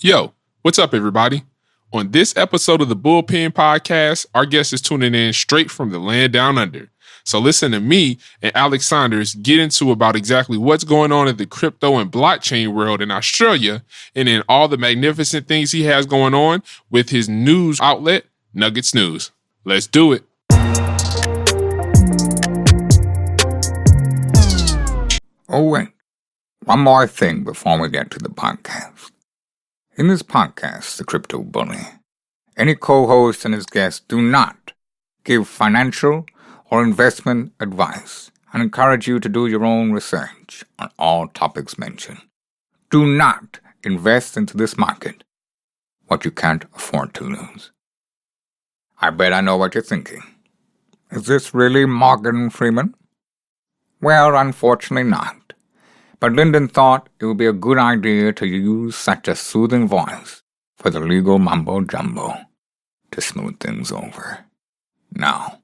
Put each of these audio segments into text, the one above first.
Yo, what's up, everybody? On this episode of the Bullpen Podcast, our guest is tuning in straight from the land down under. So listen to me and Alex Saunders get into about exactly what's going on in the crypto and blockchain world in Australia and in all the magnificent things he has going on with his news outlet, Nugget's News. Let's do it. Oh, wait. One more thing before we get to the podcast. In this podcast, The Crypto Bully, any co-host and his guests do not give financial or investment advice and encourage you to do your own research on all topics mentioned. Do not invest into this market what you can't afford to lose. I bet I know what you're thinking. Is this really Morgan Freeman? Well, unfortunately not. But Lyndon thought it would be a good idea to use such a soothing voice for the legal mumbo-jumbo to smooth things over. Now,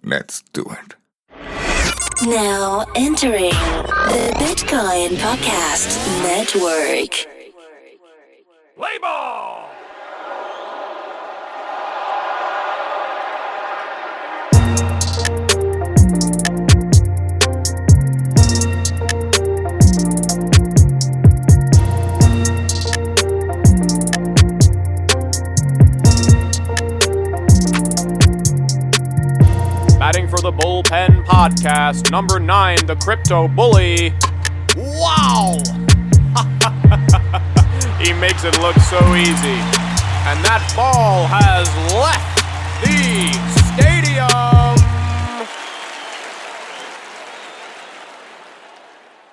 let's do it. Now entering the Bitcoin Podcast Network. Play ball! Batting for the Bullpen Podcast, number 9, the Crypto Bully. Wow! He makes it look so easy. And that ball has left the stadium.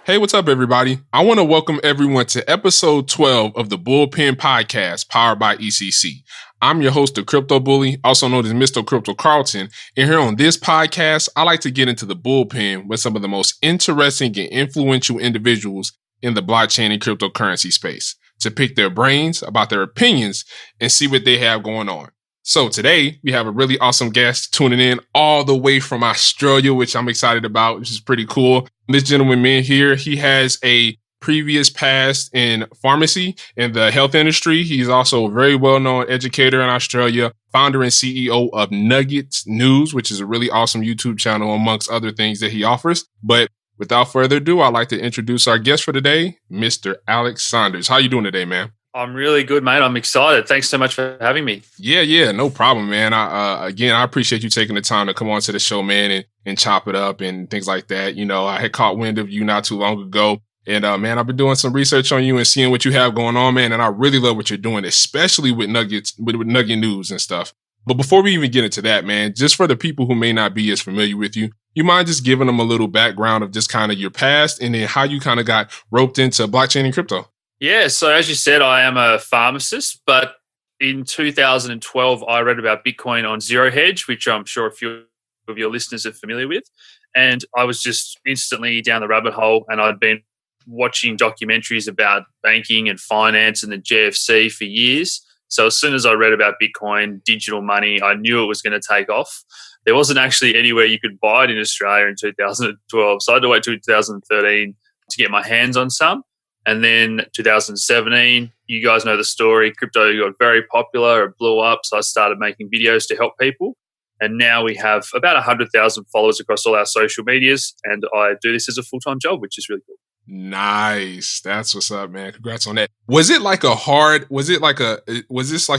Hey, what's up, everybody? I want to welcome everyone to episode 12 of the Bullpen Podcast, powered by ECC. I'm your host, the Crypto Bully, also known as Mr. Crypto Carlton. And here on this podcast, I like to get into the bullpen with some of the most interesting and influential individuals in the blockchain and cryptocurrency space to pick their brains about their opinions and see what they have going on. So today, we have a really awesome guest tuning in all the way from Australia, which I'm excited about, which is pretty cool. This gentleman, man, here, he has a previous past in pharmacy in the health industry. He's also a very well-known educator in Australia, founder and CEO of Nugget News, which is a really awesome YouTube channel amongst other things that he offers. But without further ado, I'd like to introduce our guest for today, Mr. Alex Saunders. How you doing today, man? I'm really good, mate. I'm excited. Thanks so much for having me. Yeah, no problem, man. I appreciate you taking the time to come on to the show, man, and chop it up and things like that. You know, I had caught wind of you not too long ago. And, man, I've been doing some research on you and seeing what you have going on, man. And I really love what you're doing, especially with Nuggets, with Nugget News and stuff. But before we even get into that, man, just for the people who may not be as familiar with you, you mind just giving them a little background of just kind of your past and then how you kind of got roped into blockchain and crypto? Yeah, so as you said, I am a pharmacist, but in 2012, I read about Bitcoin on Zero Hedge, which I'm sure a few of your listeners are familiar with. And I was just instantly down the rabbit hole, and I'd been watching documentaries about banking and finance and the GFC for years. So as soon as I read about Bitcoin, digital money, I knew it was going to take off. There wasn't actually anywhere you could buy it in Australia in 2012. So I had to wait till 2013 to get my hands on some. And then 2017, you guys know the story, crypto got very popular, it blew up. So I started making videos to help people. And now we have about 100,000 followers across all our social medias. And I do this as a full-time job, which is really cool. Nice. That's what's up, man. Congrats on that. Was this like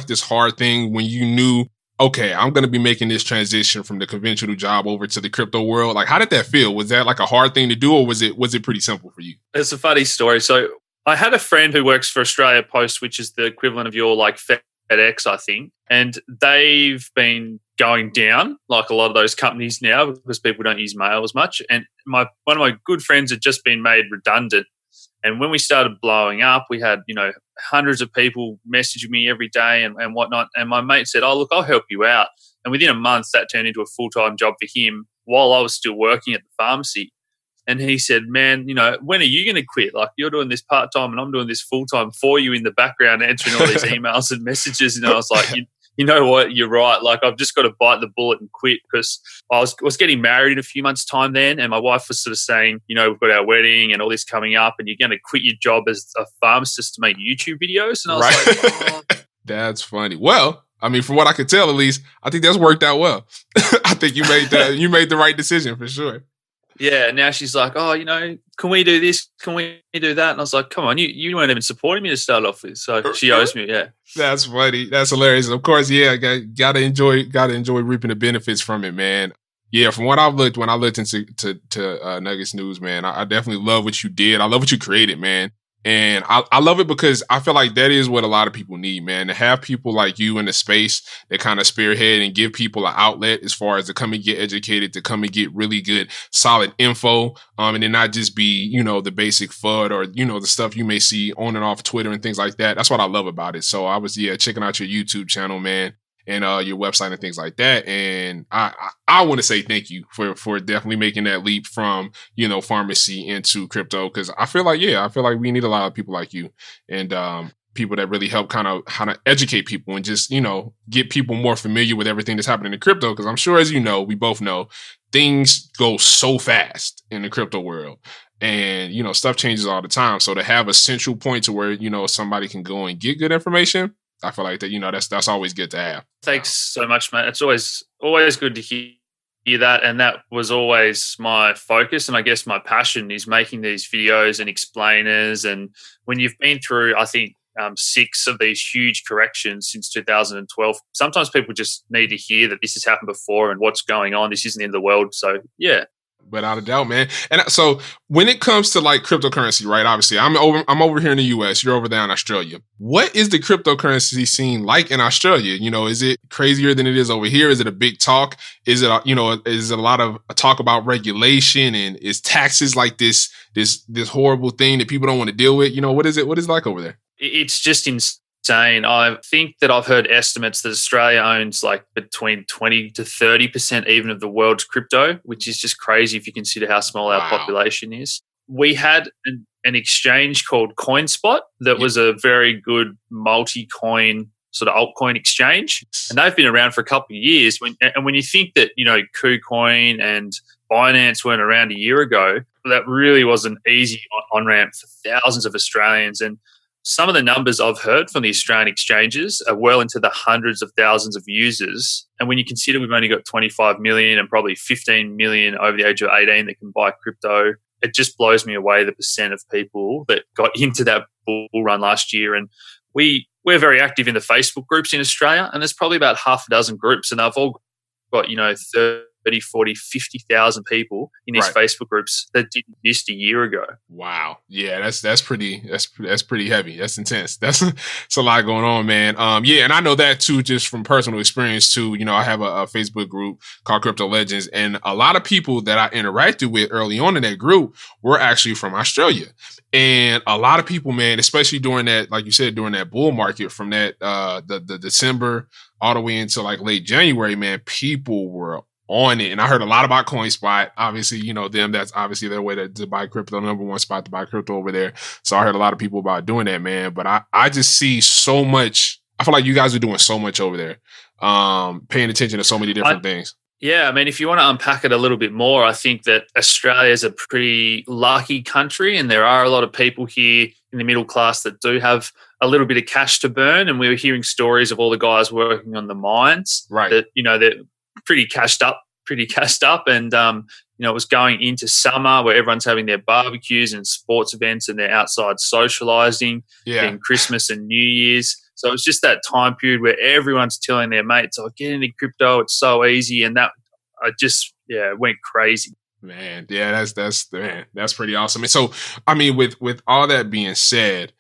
this hard thing when you knew, okay, I'm going to be making this transition from the conventional job over to the crypto world? Like, how did that feel? Was that like a hard thing to do, or was it pretty simple for you? It's a funny story. So I had a friend who works for Australia Post, which is the equivalent of your like FedEx, I think. And they've been going down like a lot of those companies now because people don't use mail as much. And one of my good friends had just been made redundant. And when we started blowing up, we had, hundreds of people messaging me every day and whatnot. And my mate said, oh, look, I'll help you out. And within a month, that turned into a full-time job for him while I was still working at the pharmacy. And he said, man, when are you going to quit? Like, you're doing this part-time and I'm doing this full-time for you in the background, answering all these emails and messages. And I was like, you know what, you're right. Like, I've just got to bite the bullet and quit, because I was getting married in a few months' time then, and my wife was sort of saying, you know, we've got our wedding and all this coming up, and you're going to quit your job as a pharmacist to make YouTube videos. And I was like, oh. That's funny. Well, I mean, from what I could tell, at least, I think that's worked out well. I think you made the right decision for sure. Yeah, now she's like, oh, you know, can we do this? Can we do that? And I was like, come on, you weren't even supporting me to start off with. So she owes me, yeah. That's funny. That's hilarious. Of course, yeah, gotta enjoy reaping the benefits from it, man. Yeah, from what I've looked, when I looked into Nuggets News, man, I definitely love what you did. I love what you created, man. And I love it because I feel like that is what a lot of people need, man, to have people like you in the space that kind of spearhead and give people an outlet as far as to come and get educated, to come and get really good, solid info, and then not just be, you know, the basic FUD or, you know, the stuff you may see on and off Twitter and things like that. That's what I love about it. So I was, checking out your YouTube channel, man, and your website and things like that. And I want to say thank you for definitely making that leap from, you know, pharmacy into crypto. Cause I feel like we need a lot of people like you and people that really help kind of how to educate people and just, you know, get people more familiar with everything that's happening in crypto. Cause I'm sure, as you know, we both know, things go so fast in the crypto world. And, you know, stuff changes all the time. So to have a central point to where, you know, somebody can go and get good information, I feel like that, you know, that's always good to have. Thanks so much, mate. It's always good to hear that. And that was always my focus. And I guess my passion is making these videos and explainers. And when you've been through, I think, 6 of these huge corrections since 2012, sometimes people just need to hear that this has happened before and what's going on. This isn't the end of the world. So, yeah. Without a doubt, man. And so when it comes to like cryptocurrency, right? Obviously, I'm over here in the US. You're over there in Australia. What is the cryptocurrency scene like in Australia? You know, is it crazier than it is over here? Is it a big talk? Is it, you know, is it a lot of talk about regulation, and is taxes like this horrible thing that people don't want to deal with? You know, what is it like over there? It's just insane. I think that I've heard estimates that Australia owns like between 20 to 30% even of the world's crypto, which is just crazy if you consider how small our population is. We had an exchange called CoinSpot that was a very good multi-coin sort of altcoin exchange, and they've been around for a couple of years. When you think that, you know, KuCoin and Binance weren't around a year ago, that really was an easy on-ramp for thousands of Australians. And some of the numbers I've heard from the Australian exchanges are well into the hundreds of thousands of users. And when you consider we've only got 25 million and probably 15 million over the age of 18 that can buy crypto, it just blows me away the percent of people that got into that bull run last year. And we're very active in the Facebook groups in Australia, and there's probably about half a dozen groups, and they've all got, you know, 30, 40, 50,000 people in these Facebook groups that didn't exist a year ago. Wow. Yeah, that's pretty heavy. That's intense. That's a lot going on, man. Yeah, and I know that too, just from personal experience too. You know, I have a Facebook group called Crypto Legends, and a lot of people that I interacted with early on in that group were actually from Australia. And a lot of people, man, especially during that, like you said, during that bull market from that the December all the way into like late January, man, people were on it. And I heard a lot about CoinSpot. Obviously, you know, that's obviously their way to buy crypto, number one spot to buy crypto over there. So I heard a lot of people about doing that, man. But I just see so much. I feel like you guys are doing so much over there, paying attention to so many different things. Yeah, I mean, if you want to unpack it a little bit more, I think that Australia is a pretty lucky country, and there are a lot of people here in the middle class that do have a little bit of cash to burn. And we were hearing stories of all the guys working on the mines, right? That, you know, they're pretty cashed up, and you know, it was going into summer where everyone's having their barbecues and sports events, and they're outside socializing, in Christmas and New Year's. So it was just that time period where everyone's telling their mates, "Oh, get into crypto; it's so easy," and that I just went crazy. Man, yeah, that's pretty awesome. And so, I mean, with all that being said,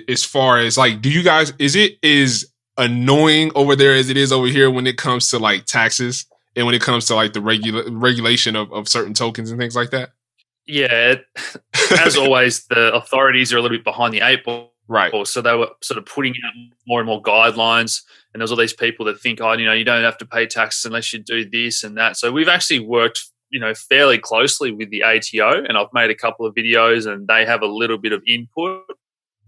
as far as like, do you guys is annoying over there as it is over here when it comes to like taxes and when it comes to like the regulation of certain tokens and things like that? Yeah, as always, the authorities are a little bit behind the 8 ball. Right. So they were sort of putting out more and more guidelines, and there's all these people that think, oh, you know, you don't have to pay taxes unless you do this and that. So we've actually worked, you know, fairly closely with the ATO, and I've made a couple of videos, and they have a little bit of input.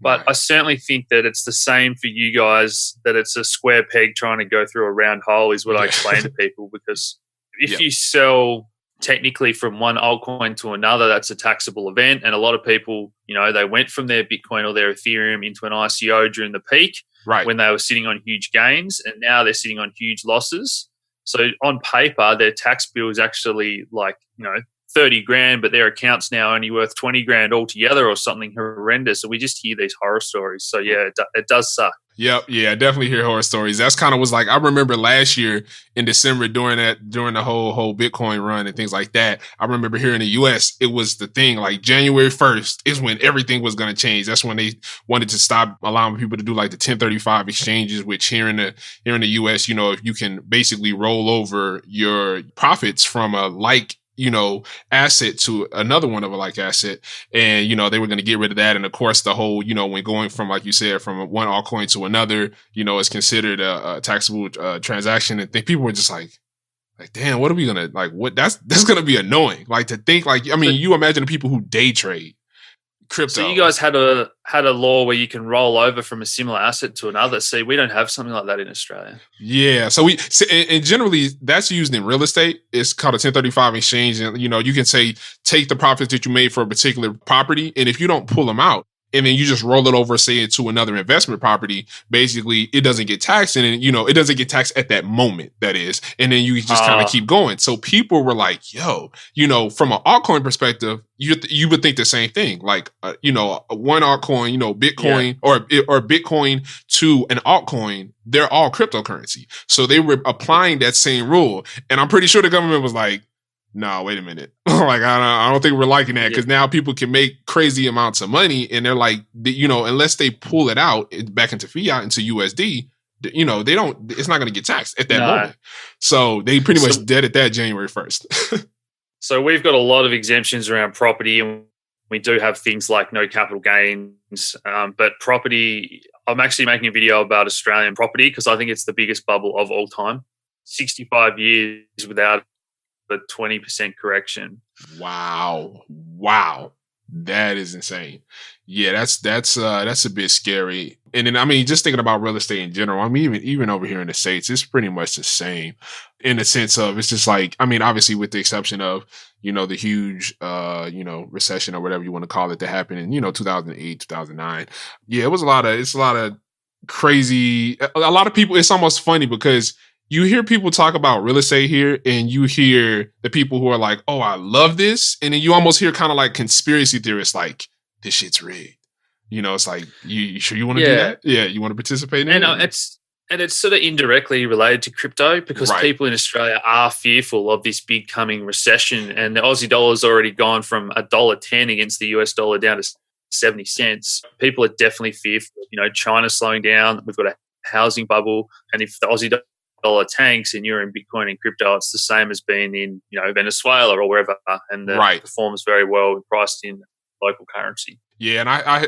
But Right. I certainly think that it's the same for you guys, that it's a square peg trying to go through a round hole is what I explain to people, because if you sell technically from one altcoin to another, that's a taxable event. And a lot of people, they went from their Bitcoin or their Ethereum into an ICO during the peak when they were sitting on huge gains, and now they're sitting on huge losses. So on paper, their tax bill is actually 30 grand, but their account's now only worth 20 grand altogether or something horrendous. So we just hear these horror stories. So yeah, it does suck. Yep. Yeah, I definitely hear horror stories. That's kind of was like, I remember last year in December during the whole Bitcoin run and things like that. I remember here in the US, it was the thing like January 1st is when everything was going to change. That's when they wanted to stop allowing people to do like the 1035 exchanges, which here in the US, if you can basically roll over your profits from a asset to another one of a like asset. And, they were going to get rid of that. And of course, the whole, when going from, like you said, from one altcoin to another, is considered a taxable transaction. And people were just like, damn, what are we going to what that's going to be annoying. Like to think you imagine the people who day trade crypto. So you guys had a law where you can roll over from a similar asset to another. See, we don't have something like that in Australia. Yeah. So and generally that's used in real estate. It's called a 1035 exchange. And, you can say, take the profits that you made for a particular property. And if you don't pull them out, and then you just roll it over, say, into another investment property, basically it doesn't get taxed. And then, it doesn't get taxed at that moment, that is. And then you just kind of keep going. So people were like, yo, from an altcoin perspective, you would think the same thing. Like, one altcoin, Bitcoin or Bitcoin to an altcoin, they're all cryptocurrency. So they were applying that same rule. And I'm pretty sure the government was like, no, wait a minute. Like, I don't think we're liking that, because now people can make crazy amounts of money, and they're like, unless they pull it out back into fiat, into USD, they don't, it's not going to get taxed at that moment. So they pretty much did it that January 1st. So we've got a lot of exemptions around property, and we do have things like no capital gains. But property, I'm actually making a video about Australian property because I think it's the biggest bubble of all time. 65 years without the 20% correction. Wow. That is insane. Yeah, that's a bit scary. And then, just thinking about real estate in general, even over here in the States, it's pretty much the same in the sense of, it's just like, obviously with the exception of, the huge, recession or whatever you want to call it that happened in, 2008, 2009. Yeah, it's a lot of crazy, a lot of people, it's almost funny because you hear people talk about real estate here, and you hear the people who are like, oh, I love this. And then you almost hear kind of like conspiracy theorists like, this shit's rigged. It's like, you sure you want to do that? Yeah, you want to participate in it? And it's sort of indirectly related to crypto, because people in Australia are fearful of this big coming recession. And the Aussie dollar's already gone from $1.10 against the US dollar down to 70 cents. People are definitely fearful. China's slowing down. We've got a housing bubble. And if the Aussie dollar tanks and you're in Bitcoin and crypto, it's the same as being in, Venezuela or wherever, and it performs very well priced in local currency. Yeah,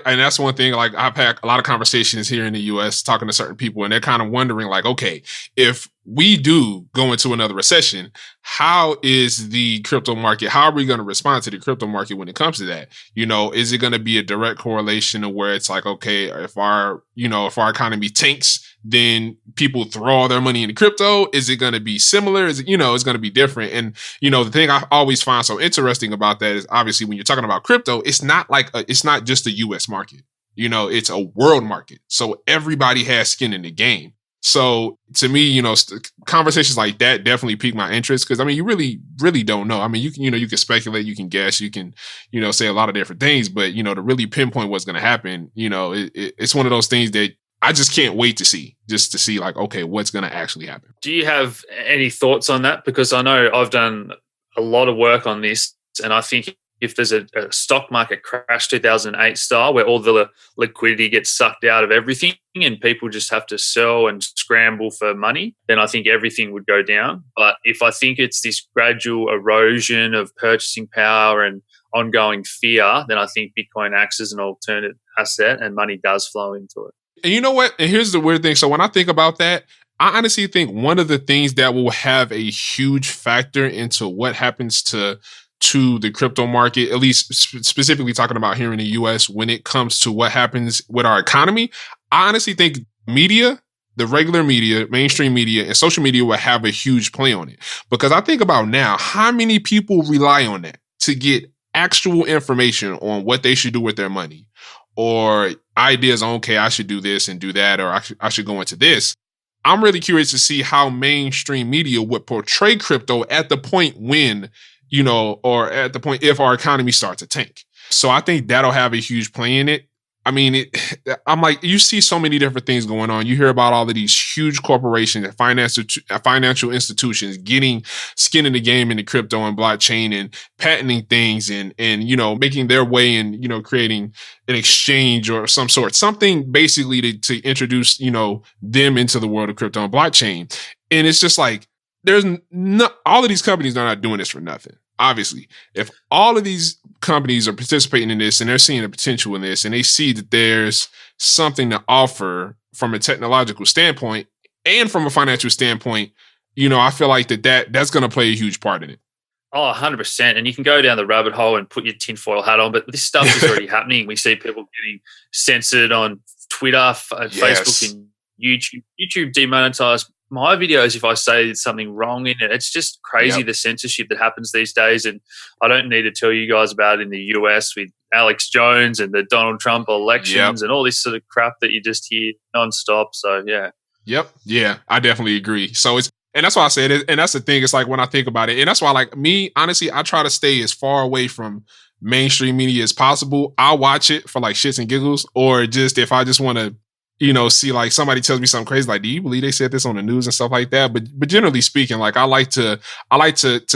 and that's one thing, like, I've had a lot of conversations here in the US talking to certain people, and they're kind of wondering, like, okay, if we do go into another recession, how is the crypto market, how are we going to respond to the crypto market when it comes to that? Is it going to be a direct correlation of where it's like, okay, if our economy tanks, then people throw all their money into crypto? Is it going to be similar? Is it, it's going to be different? And, the thing I always find so interesting about that is, obviously, when you're talking about crypto, it's not just a US market. It's a world market. So everybody has skin in the game. So to me, conversations like that definitely pique my interest, because you really, really don't know. You can speculate, you can guess, you can, say a lot of different things, but to really pinpoint what's going to happen, it's one of those things that I just can't wait to see, just to see, like, okay, what's going to actually happen. Do you have any thoughts on that? Because I know I've done a lot of work on this, and I think if there's a stock market crash 2008 style where all the liquidity gets sucked out of everything and people just have to sell and scramble for money, then I think everything would go down. But if I think it's this gradual erosion of purchasing power and ongoing fear, then I think Bitcoin acts as an alternate asset and money does flow into it. And you know what? And here's the weird thing. So when I think about that, I honestly think one of the things that will have a huge factor into what happens to to the crypto market, at least specifically talking about here in the US, when it comes to what happens with our economy, I honestly think media, the regular media, mainstream media, and social media will have a huge play on it. Because I think about now, how many people rely on that to get actual information on what they should do with their money, or ideas on, okay, I should do this and do that, or I should go into this. I'm really curious to see how mainstream media would portray crypto at the point when, or at the point if our economy starts to tank. So I think that'll have a huge play in it. I mean, I'm like, you see so many different things going on. You hear about all of these huge corporations and financial institutions getting skin in the game in the crypto and blockchain and patenting things and making their way and, creating an exchange or some sort, something basically to introduce, them into the world of crypto and blockchain. And it's just like, all of these companies are not doing this for nothing. Obviously, if all of these companies are participating in this and they're seeing the potential in this and they see that there's something to offer from a technological standpoint and from a financial standpoint, I feel like that's going to play a huge part in it. Oh, 100%. And you can go down the rabbit hole and put your tinfoil hat on, but this stuff is already happening. We see people getting censored on Twitter, Facebook, and YouTube. YouTube demonetized my videos if I say something wrong in it. It's just crazy, the censorship that happens these days. And I don't need to tell you guys about it in the US with Alex Jones and the Donald Trump elections and all this sort of crap that you just hear nonstop. So, yeah. Yep. Yeah, I definitely agree. So and that's why I said it. And that's the thing. It's like when I think about it, and that's why, like me, honestly, I try to stay as far away from mainstream media as possible. I'll watch it for like shits and giggles, or just if I just want to, see like somebody tells me something crazy, like, do you believe they said this on the news and stuff like that? But generally speaking, like I like to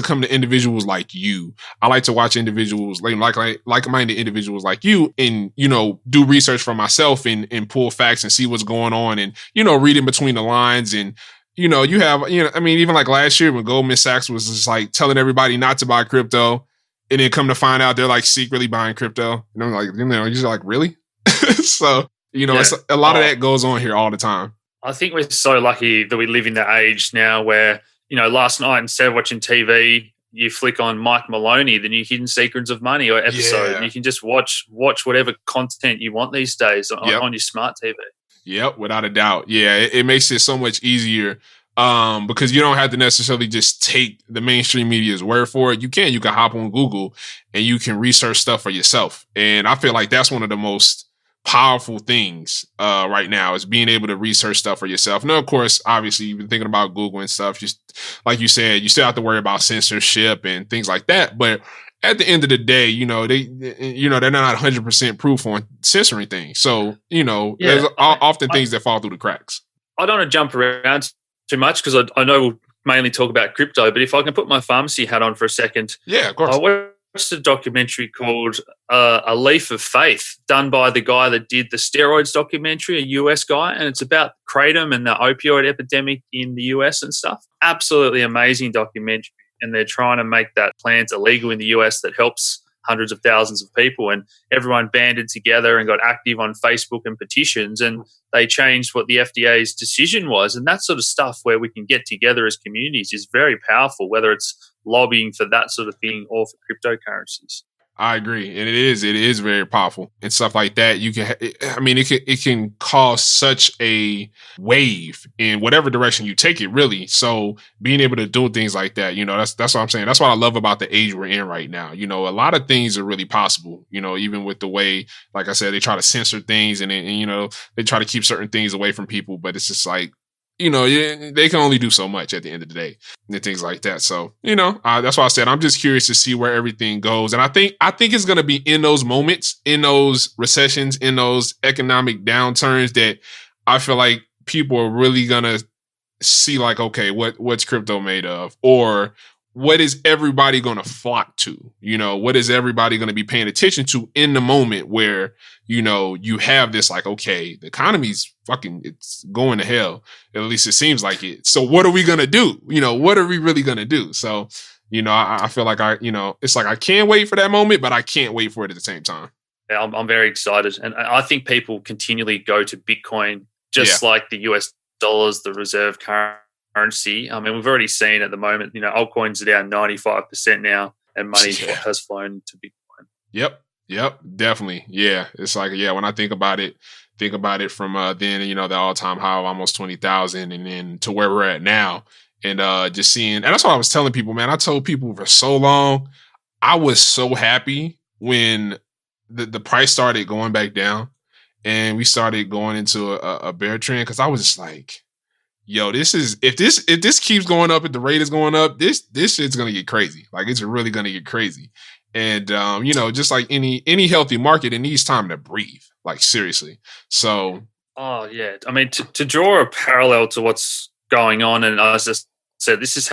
come to individuals like you. I like to watch individuals like-minded individuals like you and, do research for myself and pull facts and see what's going on and, read in between the lines. And, you have, even like last year when Goldman Sachs was just like telling everybody not to buy crypto and then come to find out they're like secretly buying crypto. And I'm like, you're just like, really? So, it's a lot of that goes on here all the time. I think we're so lucky that we live in the age now where, last night instead of watching TV, you flick on Mike Maloney, the new Hidden Secrets of Money or episode. And you can just watch whatever content you want these days on your smart TV. Yep, without a doubt. Yeah, it makes it so much easier because you don't have to necessarily just take the mainstream media's word for it. You can hop on Google and you can research stuff for yourself. And I feel like that's one of the most powerful things right now is being able to research stuff for yourself. Now, of course, obviously, you've been thinking about Google and stuff. Just like you said, you still have to worry about censorship and things like that. But at the end of the day, they're not 100% proof on censoring things. So, there's often things that fall through the cracks. I don't want to jump around too much because I know we'll mainly talk about crypto. But if I can put my pharmacy hat on for a second, yeah, of course. I watched a documentary called A Leaf of Faith, done by the guy that did the steroids documentary, a US guy, and it's about kratom and the opioid epidemic in the US and stuff. Absolutely amazing documentary, and they're trying to make that plant illegal in the US that helps hundreds of thousands of people, and everyone banded together and got active on Facebook and petitions, and they changed what the FDA's decision was. And that sort of stuff where we can get together as communities is very powerful, whether it's lobbying for that sort of thing or for cryptocurrencies. I agree. And it is very powerful and stuff like that. It can cause such a wave in whatever direction you take it, really. So being able to do things like that, that's what I'm saying. That's what I love about the age we're in right now. A lot of things are really possible, even with the way, like I said, they try to censor things and they try to keep certain things away from people, but it's just like, they can only do so much at the end of the day and things like that. So, that's why I said I'm just curious to see where everything goes. And I think it's going to be in those moments, in those recessions, in those economic downturns that I feel like people are really going to see like, okay, what's crypto made of? Or what is everybody going to flock to? What is everybody going to be paying attention to in the moment where, you have this like, okay, the economy's it's going to hell. At least it seems like it. So what are we going to do? What are we really going to do? So, I feel like it's like I can't wait for that moment, but I can't wait for it at the same time. Yeah, I'm very excited. And I think people continually go to Bitcoin, just like the US dollars, the reserve currency. I mean, we've already seen at the moment, altcoins are down 95% now. and money has flown to Bitcoin. Yep, definitely. Yeah, it's like, when I think about it from then, the all-time high of almost 20,000 and then to where we're at now. And just seeing, and that's what I was telling people, man. I told people for so long, I was so happy when the price started going back down and we started going into a bear trend, because I was just like, yo, if this keeps going up, if the rate is going up, this shit's gonna get crazy. Like, it's really gonna get crazy. And just like any healthy market, it needs time to breathe. Like, seriously. So, oh yeah, I mean, to draw a parallel to what's going on, and I just said this has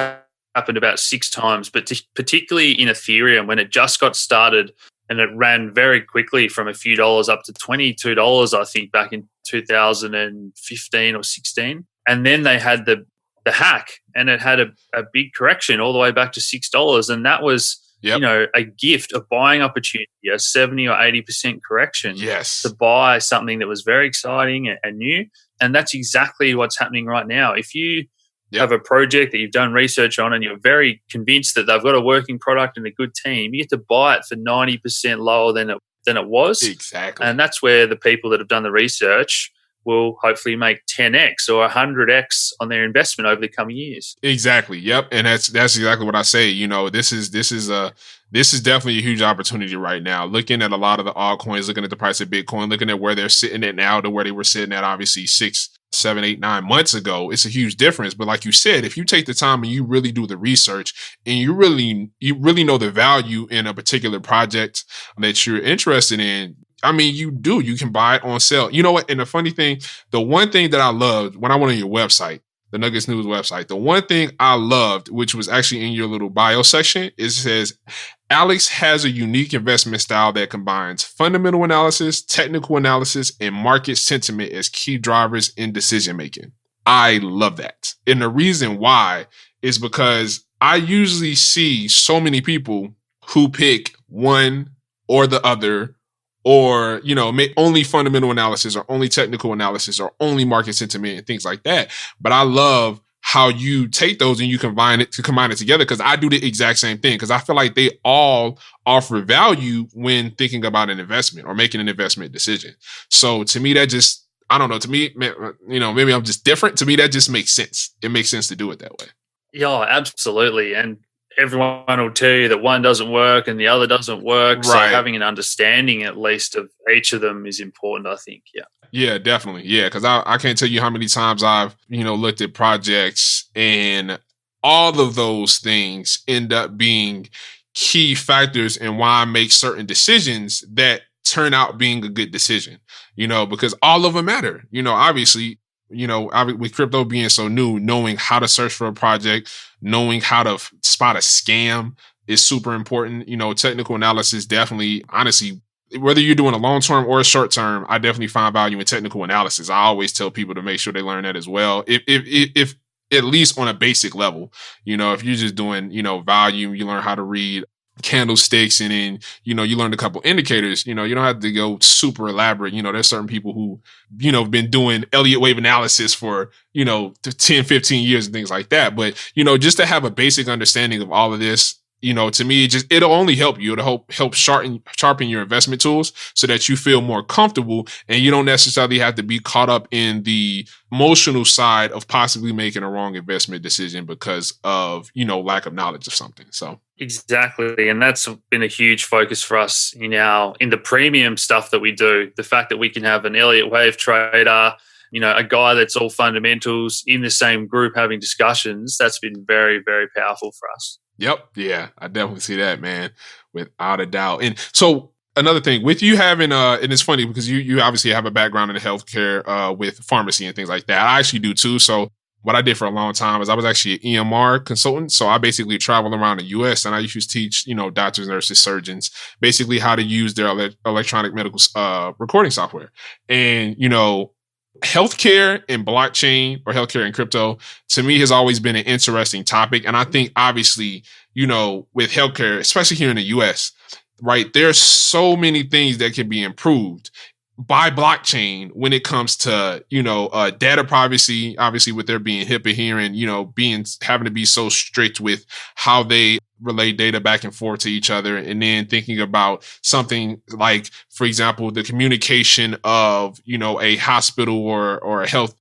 happened about 6 times, but particularly in Ethereum when it just got started and it ran very quickly from a few dollars up to $22, I think, back in 2015 or 16. And then they had the hack, and it had a big correction all the way back to $6. And that was, a gift, a buying opportunity, a 70 or 80% correction to buy something that was very exciting and new. And that's exactly what's happening right now. If you have a project that you've done research on and you're very convinced that they've got a working product and a good team, you get to buy it for 90% lower than it was. Exactly. And that's where the people that have done the research will hopefully make 10x or 100x on their investment over the coming years. Exactly. Yep. And that's exactly what I say. This is definitely a huge opportunity right now. Looking at a lot of the altcoins, looking at the price of Bitcoin, looking at where they're sitting at now to where they were sitting at obviously 6, 7, 8, 9 months ago, it's a huge difference. But like you said, if you take the time and you really do the research and you really know the value in a particular project that you're interested in, I mean, you can buy it on sale. You know what? And the funny thing, the one thing that I loved when I went on your website, the Nuggets News website, the one thing I loved, which was actually in your little bio section, it says, Alex has a unique investment style that combines fundamental analysis, technical analysis, and market sentiment as key drivers in decision making. I love that. And the reason why is because I usually see so many people who pick one or the other, or, make only fundamental analysis or only technical analysis or only market sentiment and things like that. But I love how you take those and you combine it together, because I do the exact same thing, because I feel like they all offer value when thinking about an investment or making an investment decision. So to me, that just, I don't know, to me, maybe I'm just different. To me, that just makes sense. It makes sense to do it that way. Yeah, absolutely. And everyone will tell you that one doesn't work and the other doesn't work. Right. So having an understanding at least of each of them is important, I think. Yeah. Yeah, definitely. Yeah, because I can't tell you how many times I've, looked at projects and all of those things end up being key factors in why I make certain decisions that turn out being a good decision, because all of them matter. Obviously, with crypto being so new, knowing how to search for a project, knowing how to spot a scam is super important. Technical analysis definitely, honestly, whether you're doing a long-term or a short-term, I definitely find value in technical analysis. I always tell people to make sure they learn that as well. If at least on a basic level, if you're just doing, volume, you learn how to read candlesticks and then, you learn a couple indicators, you don't have to go super elaborate. There's certain people who, have been doing Elliott wave analysis for, 10, 15 years and things like that. But, just to have a basic understanding of all of this, to me, it'll only help you. It'll help sharpen your investment tools so that you feel more comfortable and you don't necessarily have to be caught up in the emotional side of possibly making a wrong investment decision because of, lack of knowledge of something. So. Exactly. And that's been a huge focus for us in the premium stuff that we do. The fact that we can have an Elliott wave trader, a guy that's all fundamentals in the same group having discussions, that's been very, very powerful for us. Yep. Yeah, I definitely see that, man, without a doubt. And so another thing with you having, and it's funny because you obviously have a background in healthcare with pharmacy and things like that. I actually do too. So what I did for a long time is I was actually an EMR consultant. So I basically traveled around the US and I used to teach, doctors, nurses, surgeons, basically how to use their electronic medical recording software. And, healthcare and blockchain or healthcare and crypto to me has always been an interesting topic. And I think obviously, with healthcare, especially here in the US, right, there's so many things that can be improved. by blockchain when it comes to, data privacy, obviously with there being HIPAA here and, having to be so strict with how they relay data back and forth to each other. And then thinking about something like, for example, the communication of, a hospital or a health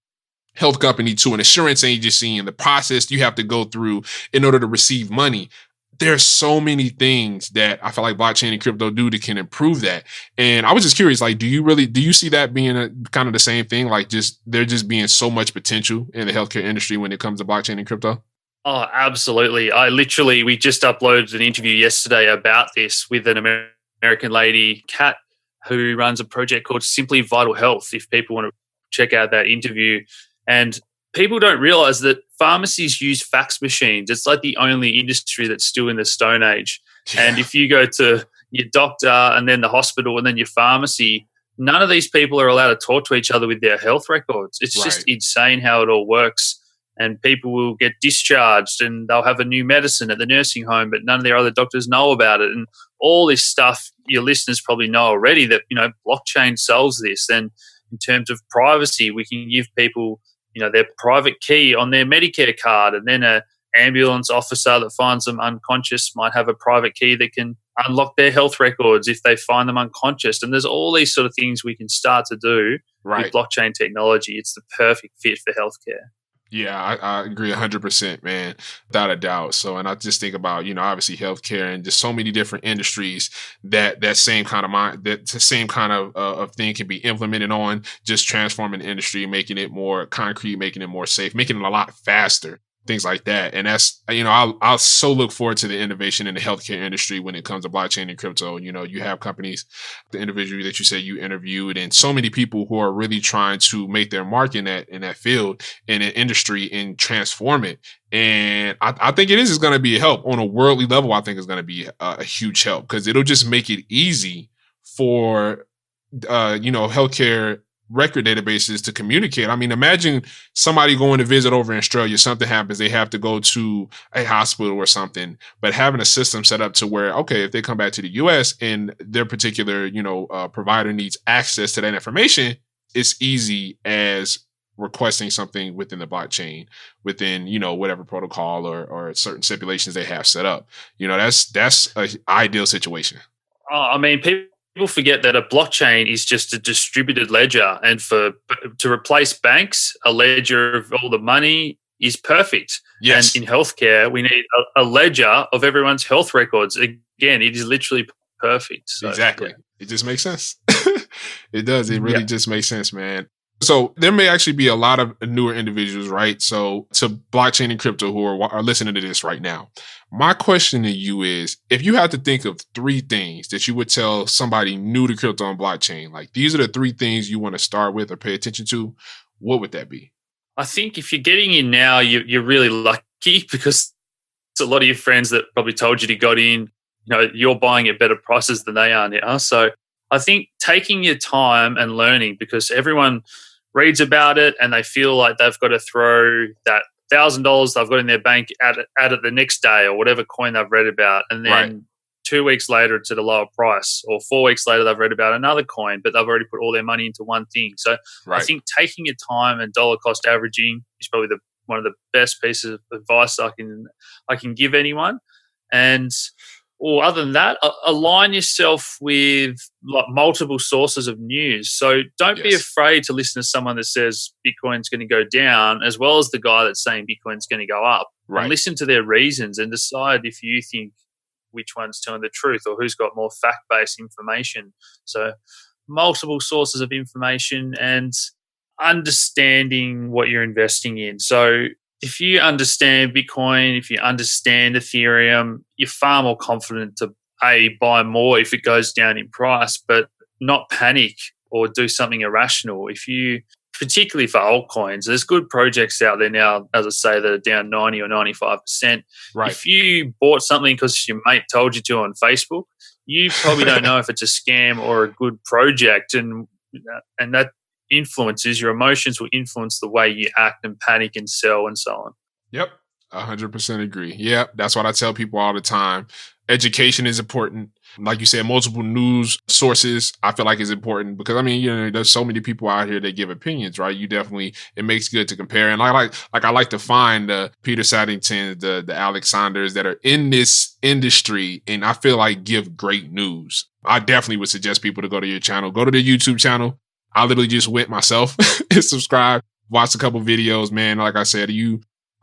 company to an insurance agency and the process you have to go through in order to receive money. There's so many things that I feel like blockchain and crypto do that can improve that. And I was just curious, like, do you see that being kind of the same thing? Like there just being so much potential in the healthcare industry when it comes to blockchain and crypto? Oh, absolutely. We just uploaded an interview yesterday about this with an American lady, Kat, who runs a project called Simply Vital Health, if people want to check out that interview. And people don't realize that pharmacies use fax machines. It's like the only industry that's still in the Stone Age. Yeah. And if you go to your doctor and then the hospital and then your pharmacy, none of these people are allowed to talk to each other with their health records. It's just insane how it all works. And people will get discharged and they'll have a new medicine at the nursing home, but none of their other doctors know about it. And all this stuff, your listeners probably know already that, blockchain solves this. And in terms of privacy, we can give people their private key on their Medicare card, and then an ambulance officer that finds them unconscious might have a private key that can unlock their health records if they find them unconscious. And there's all these sort of things we can start to do with blockchain technology. It's the perfect fit for healthcare. Yeah, I agree 100%, man, without a doubt. So, and I just think about, obviously healthcare and just so many different industries that same kind of thing can be implemented on, just transforming the industry, making it more concrete, making it more safe, making it a lot faster. Things like that. And that's, I'll so look forward to the innovation in the healthcare industry when it comes to blockchain and crypto. You have companies, the individual that you say you interviewed, and so many people who are really trying to make their mark in that field, in an industry, and transform it. And I think it is going to be a help on a worldly level. I think it's going to be a huge help because it'll just make it easy for, healthcare record databases to communicate. I mean, imagine somebody going to visit over in Australia, something happens, they have to go to a hospital or something, but having a system set up to where, okay, if they come back to the US and their particular, provider needs access to that information, it's easy as requesting something within the blockchain, within, whatever protocol or certain stipulations they have set up. That's an ideal situation. I mean, people forget that a blockchain is just a distributed ledger, and to replace banks, a ledger of all the money is perfect. Yes. And in healthcare, we need a ledger of everyone's health records. Again, it is literally perfect. So, exactly. Yeah. It just makes sense. It does. It really just makes sense, man. So there may actually be a lot of newer individuals, right? So to blockchain and crypto who are listening to this right now. My question to you is, if you had to think of 3 things that you would tell somebody new to crypto and blockchain, like these are the 3 things you want to start with or pay attention to, what would that be? I think if you're getting in now, you're really lucky because it's a lot of your friends that probably told you to got in, you're buying at better prices than they are now. So I think taking your time and learning, because everyone reads about it and they feel like they've got to throw that $1,000 they've got in their bank at it the next day, or whatever coin they've read about, and then 2 weeks later it's at a lower price, or 4 weeks later they've read about another coin, but they've already put all their money into one thing. So I think taking your time and dollar cost averaging is probably one of the best pieces of advice I can give anyone. And other than that, align yourself with multiple sources of news. So don't be afraid to listen to someone that says Bitcoin's going to go down, as well as the guy that's saying Bitcoin's going to go up. And listen to their reasons and decide if you think which one's telling the truth or who's got more fact-based information. So multiple sources of information and understanding what you're investing in. So if you understand Bitcoin, if you understand Ethereum, you're far more confident to buy more if it goes down in price, but not panic or do something irrational. Particularly for altcoins, there's good projects out there now, as I say, that are down 90 or 95%. If you bought something because your mate told you to on Facebook, you probably don't know if it's a scam or a good project, and that influences your emotions, will influence the way you act and panic and sell and so on. Yep. 100% agree. Yep. That's what I tell people all the time. Education is important. Like you said, multiple news sources, I feel like is important because I mean, there's so many people out here that give opinions, right? It makes good to compare. And I like to find the Peter Saddington, the Alex Saunders that are in this industry, and I feel like give great news. I definitely would suggest people to go to your channel, go to the YouTube channel. I literally just went myself and subscribed, watched a couple videos, man. Like I said,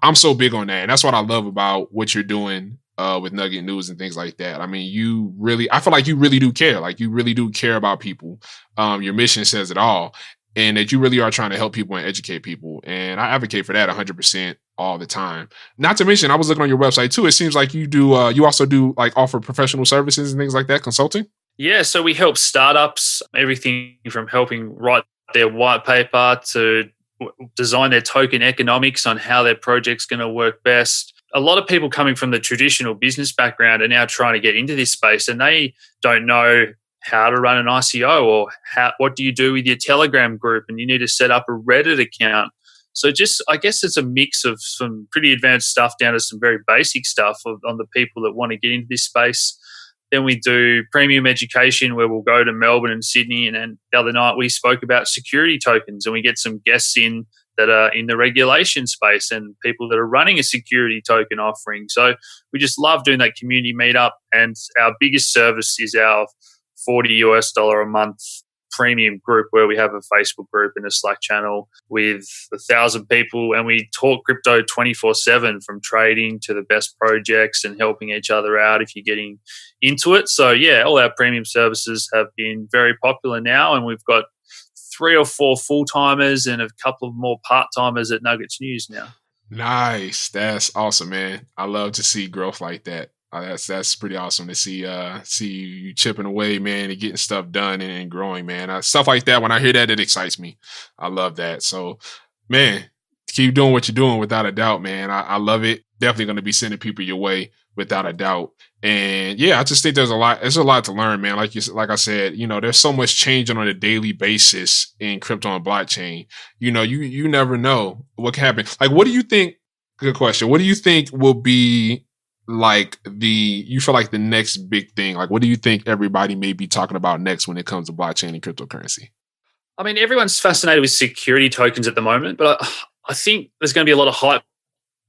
I'm so big on that. And that's what I love about what you're doing with Nugget News and things like that. I mean, I feel like you really do care. Like you really do care about people. Your mission says it all. And that you really are trying to help people and educate people. And I advocate for that 100% all the time. Not to mention, I was looking on your website too. It seems like you do, you also do like offer professional services and things like that, consulting. Yeah, so we help startups, everything from helping write their white paper to design their token economics on how their project's going to work best. A lot of people coming from the traditional business background are now trying to get into this space, and they don't know how to run an ICO or what do you do with your Telegram group, and you need to set up a Reddit account. So I guess it's a mix of some pretty advanced stuff down to some very basic stuff on the people that want to get into this space. Then we do premium education where we'll go to Melbourne and Sydney. And then the other night we spoke about security tokens, and we get some guests in that are in the regulation space and people that are running a security token offering. So we just love doing that community meetup. And our biggest service is our $40 a month premium group where we have a Facebook group and a Slack channel with 1,000 people, and we talk crypto 24/7 from trading to the best projects and helping each other out if you're getting into it. So yeah, all our premium services have been very popular now, and we've got 3 or 4 full-timers and a couple of more part-timers at Nuggets News now. Nice. That's awesome, man. I love to see growth like that. That's pretty awesome to see you chipping away, man, and getting stuff done and growing, man. Stuff like that, when I hear that, it excites me. I love that. So, man, keep doing what you're doing without a doubt, man. I love it. Definitely going to be sending people your way without a doubt. And yeah, I just think there's a lot to learn, man. Like I said, there's so much changing on a daily basis in crypto and blockchain. You never know what can happen. Like, what do you think? Good question. What do you think will be like you feel like the next big thing? Like, what do you think everybody may be talking about next when it comes to blockchain and cryptocurrency? I mean, everyone's fascinated with security tokens at the moment, but I think there's going to be a lot of hype,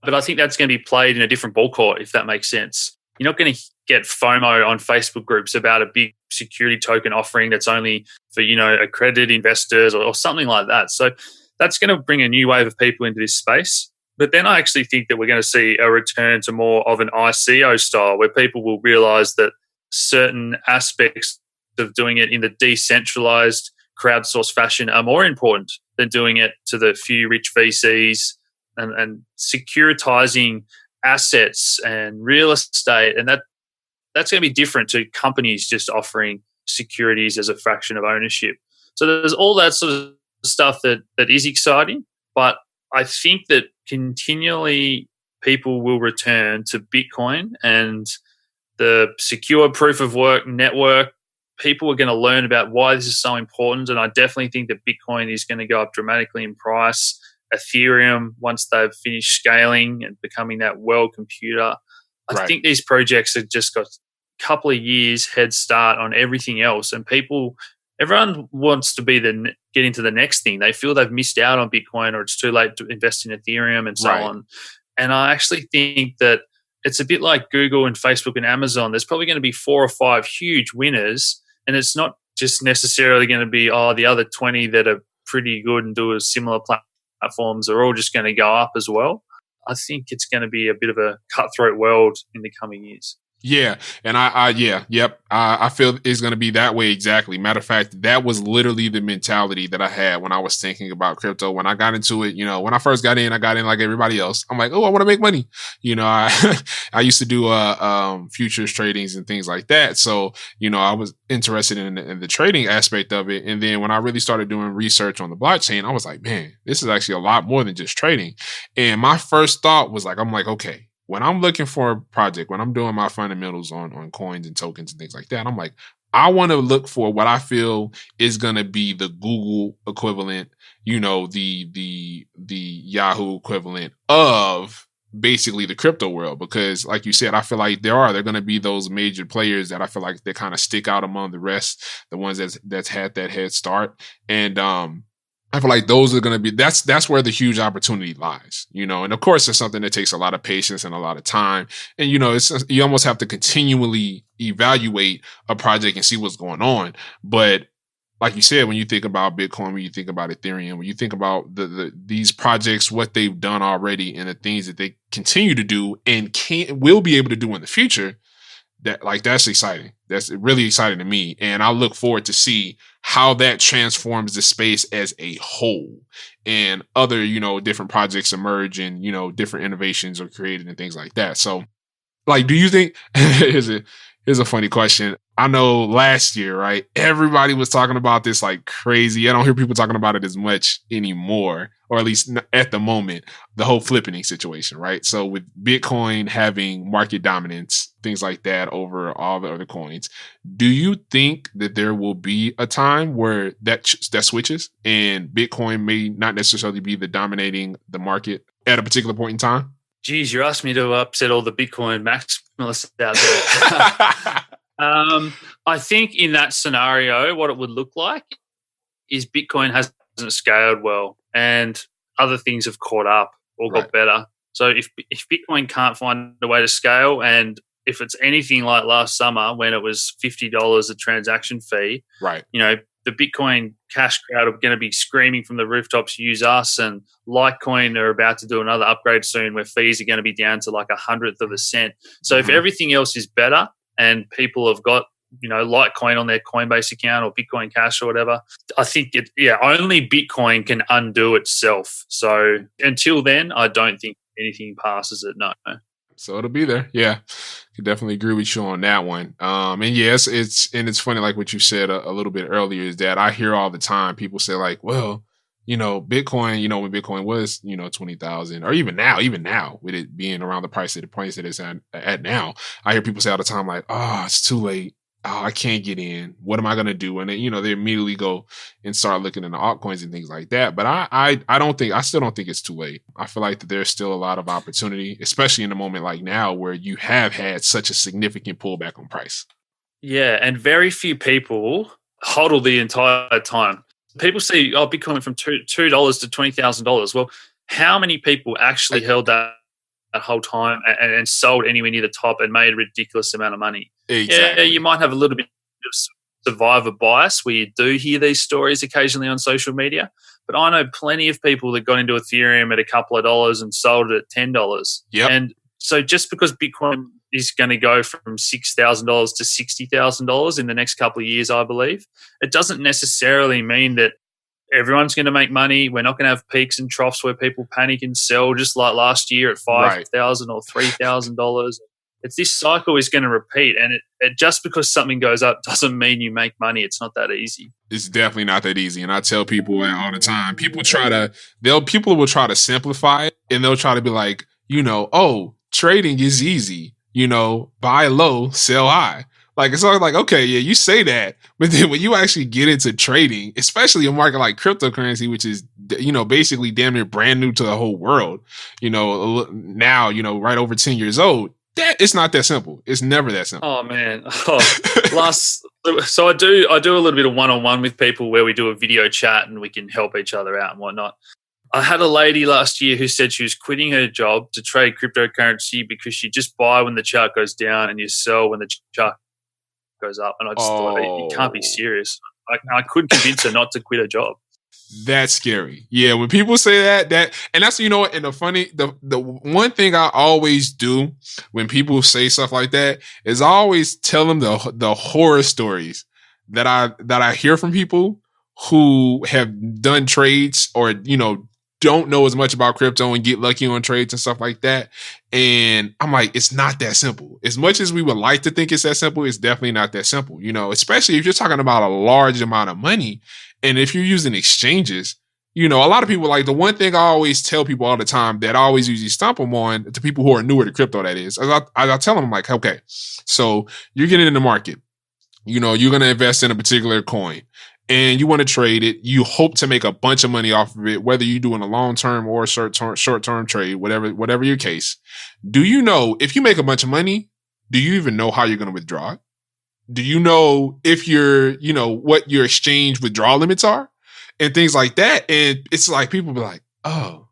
but I think that's going to be played in a different ball court, if that makes sense. You're not going to get FOMO on Facebook groups about a big security token offering that's only for, accredited investors or something like that. So that's going to bring a new wave of people into this space. But then I actually think that we're going to see a return to more of an ICO style where people will realize that certain aspects of doing it in the decentralized crowdsourced fashion are more important than doing it to the few rich VCs and securitizing assets and real estate. And that's going to be different to companies just offering securities as a fraction of ownership. So there's all that sort of stuff that is exciting, but I think that continually people will return to Bitcoin and the secure proof of work network. People are going to learn about why this is so important. And I definitely think that Bitcoin is going to go up dramatically in price. Ethereum, once they've finished scaling and becoming that world computer, I think these projects have just got a couple of years head start on everything else. And everyone wants to get into the next thing. They feel they've missed out on Bitcoin or it's too late to invest in Ethereum and so on. And I actually think that it's a bit like Google and Facebook and Amazon. There's probably going to be 4 or 5 huge winners, and it's not just necessarily going to be, the other 20 that are pretty good and do a similar platforms are all just going to go up as well. I think it's going to be a bit of a cutthroat world in the coming years. Yeah. And I feel it's going to be that way. Exactly. Matter of fact, that was literally the mentality that I had when I was thinking about crypto. When I got into it, when I first got in like everybody else. I'm like, I want to make money. I used to do, futures tradings and things like that. So, I was interested in the trading aspect of it. And then when I really started doing research on the blockchain, I was like, man, this is actually a lot more than just trading. And my first thought was okay, when I'm looking for a project, when I'm doing my fundamentals on coins and tokens and things like that, I'm like, I want to look for what I feel is going to be the Google equivalent, the Yahoo equivalent of basically the crypto world, because like you said, I feel like they're going to be those major players that I feel like they kind of stick out among the rest, the ones that's had that head start. And I feel like those are going to be, that's where the huge opportunity lies, and of course it's something that takes a lot of patience and a lot of time. And, you almost have to continually evaluate a project and see what's going on. But like you said, when you think about Bitcoin, when you think about Ethereum, when you think about these projects, what they've done already and the things that they continue to do and will be able to do in the future, that's exciting. That's really exciting to me. And I look forward to see how that transforms the space as a whole, and other, different projects emerge, and, different innovations are created and things like that. So, like, do you think, here's a funny question. I know last year, right, everybody was talking about this like crazy. I don't hear people talking about it as much anymore, or at least at the moment, the whole flipping situation, right? So with Bitcoin having market dominance, things like that over all the other coins, do you think that there will be a time where that switches and Bitcoin may not necessarily be the market at a particular point in time? Geez, you asked me to upset all the Bitcoin maximalists out there. I think in that scenario, what it would look like is Bitcoin hasn't scaled well, and other things have caught up or got better. So if Bitcoin can't find a way to scale, and if it's anything like last summer when it was $50 a transaction fee, right? The Bitcoin cash crowd are going to be screaming from the rooftops, use us, and Litecoin are about to do another upgrade soon where fees are going to be down to like 1/100 of a cent. So if everything else is better and people have got, Litecoin on their Coinbase account or Bitcoin Cash or whatever, I think only Bitcoin can undo itself. So until then, I don't think anything passes it. No. So it'll be there. Yeah. Could definitely agree with you on that one. And yes, it's funny, like what you said a little bit earlier, is that I hear all the time people say like, well, Bitcoin, when Bitcoin was, 20,000, or even now with it being around the price that it's at now, I hear people say all the time like, oh, it's too late. Oh, I can't get in. What am I going to do? And then, they immediately go and start looking into altcoins and things like that. But I still don't think it's too late. I feel like that there's still a lot of opportunity, especially in a moment like now where you have had such a significant pullback on price. Yeah. And very few people hodl the entire time. People see, Bitcoin from $2 to $20,000. Well, how many people actually held that whole time and sold anywhere near the top and made a ridiculous amount of money? Exactly. Yeah, you might have a little bit of survivor bias where you do hear these stories occasionally on social media, but I know plenty of people that got into Ethereum at a couple of dollars and sold it at $10. Yep. And so just because Bitcoin is going to go from $6,000 to $60,000 in the next couple of years, I believe, it doesn't necessarily mean that everyone's going to make money. We're not going to have peaks and troughs where people panic and sell, just like last year at $5,000 or $3,000. It's this cycle is going to repeat, and it just because something goes up doesn't mean you make money. It's not that easy. It's definitely not that easy. And I tell people all the time, people will try to simplify it, and they'll try to be like, trading is easy, buy low, sell high. Like, it's always like, okay, yeah, you say that, but then when you actually get into trading, especially a market like cryptocurrency, which is, basically damn near brand new to the whole world, now, right over 10 years old, it's not that simple. It's never that simple. Oh man. So I do a little bit of one-on-one with people where we do a video chat and we can help each other out and whatnot. I had a lady last year who said she was quitting her job to trade cryptocurrency because you just buy when the chart goes down and you sell when the chart goes up. And I just thought, you can't be serious. I couldn't convince her not to quit her job. That's scary. Yeah, when people say that, and that's, and the one thing I always do when people say stuff like that is I always tell them the horror stories that I hear from people who have done trades or, don't know as much about crypto and get lucky on trades and stuff like that. And I'm like, it's not that simple. As much as we would like to think it's that simple, it's definitely not that simple, especially if you're talking about a large amount of money. And if you're using exchanges, a lot of people, like, the one thing I always tell people all the time that I always usually stump them on, to people who are newer to crypto, that is, I tell them, I'm like, okay, so you're getting in the market, you're going to invest in a particular coin. and you want to trade it. You hope to make a bunch of money off of it, whether you're doing a long-term or a short-term trade, whatever your case. Do you know if you make a bunch of money, do you even know how you're going to withdraw it? Do you know if what your exchange withdrawal limits are and things like that? And it's like people be like, oh,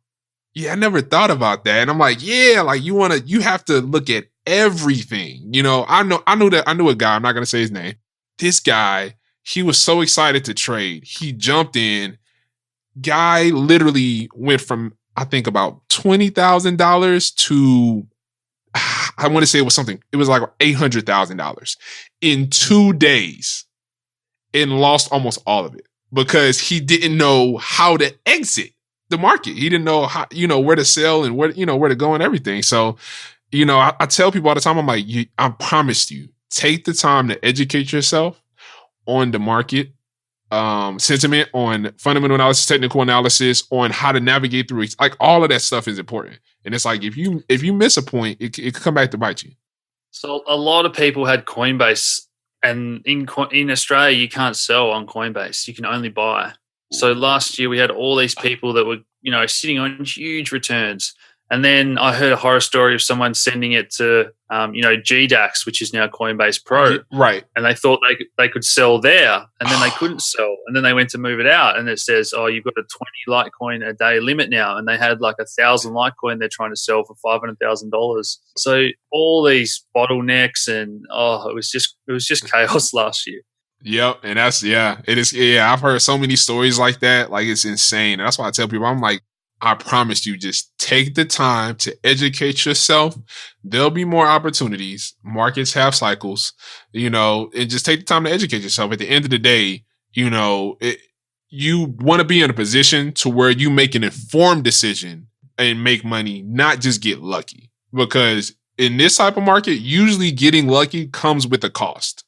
yeah, I never thought about that. And I'm like, yeah, like you have to look at everything. I knew a guy, I'm not going to say his name. This guy, he was so excited to trade. He jumped in. Guy literally went from, I think, about $20,000 to, I want to say it was like $800,000 in 2 days, and lost almost all of it because he didn't know how to exit the market. He didn't know how, where to sell and where to go and everything. So, I tell people all the time, I'm like, I promised you, take the time to educate yourself on the market, sentiment, on fundamental analysis, technical analysis, on how to navigate through it. Like all of that stuff is important. And it's like, if you miss a point, it could come back to bite you. So a lot of people had Coinbase, and in Australia, you can't sell on Coinbase. You can only buy. So last year we had all these people that were, sitting on huge returns. And then I heard a horror story of someone sending it to, GDAX, which is now Coinbase Pro. Right. And they thought they could sell there, and then they couldn't sell. And then they went to move it out, and it says, oh, you've got a 20 Litecoin a day limit now. And they had like 1,000 Litecoin they're trying to sell for $500,000. So all these bottlenecks, and it was just chaos last year. Yep. And it is. Yeah. I've heard so many stories like that. Like, it's insane. And that's why I tell people, I'm like, I promise you, just take the time to educate yourself. There'll be more opportunities. Markets have cycles, and just take the time to educate yourself. At the end of the day, you want to be in a position to where you make an informed decision and make money, not just get lucky. Because in this type of market, usually getting lucky comes with a cost.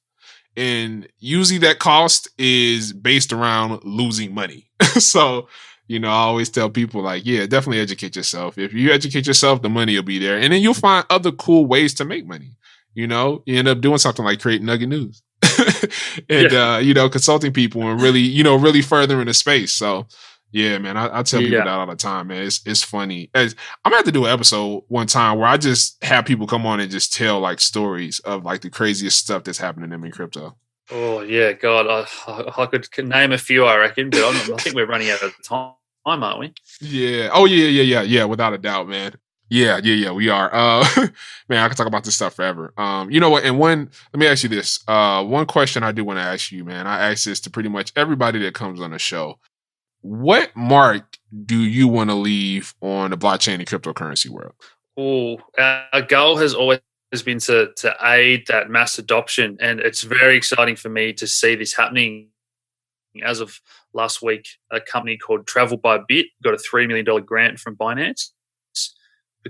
And usually that cost is based around losing money. So, I always tell people, like, yeah, definitely educate yourself. If you educate yourself, the money will be there. And then you'll find other cool ways to make money. You end up doing something like creating Nugget News and, consulting people and really, really furthering the space. So, yeah, man, I tell people that all the time, man. It's funny. I'm going to have to do an episode one time where I just have people come on and just tell like stories of like the craziest stuff that's happening to them in crypto. Oh, yeah, God. I could name a few, I reckon, but I think we're running out of time, aren't we? Yeah. Oh, yeah, without a doubt, man. Yeah, we are. Man, I can talk about this stuff forever. You know what? And let me ask you this. One question I do want to ask you, man. I ask this to pretty much everybody that comes on the show. What mark do you want to leave on the blockchain and cryptocurrency world? Oh, our goal has always been to aid that mass adoption, and it's very exciting for me to see this happening. As of last week, a company called Travel by Bit got a $3 million grant from Binance.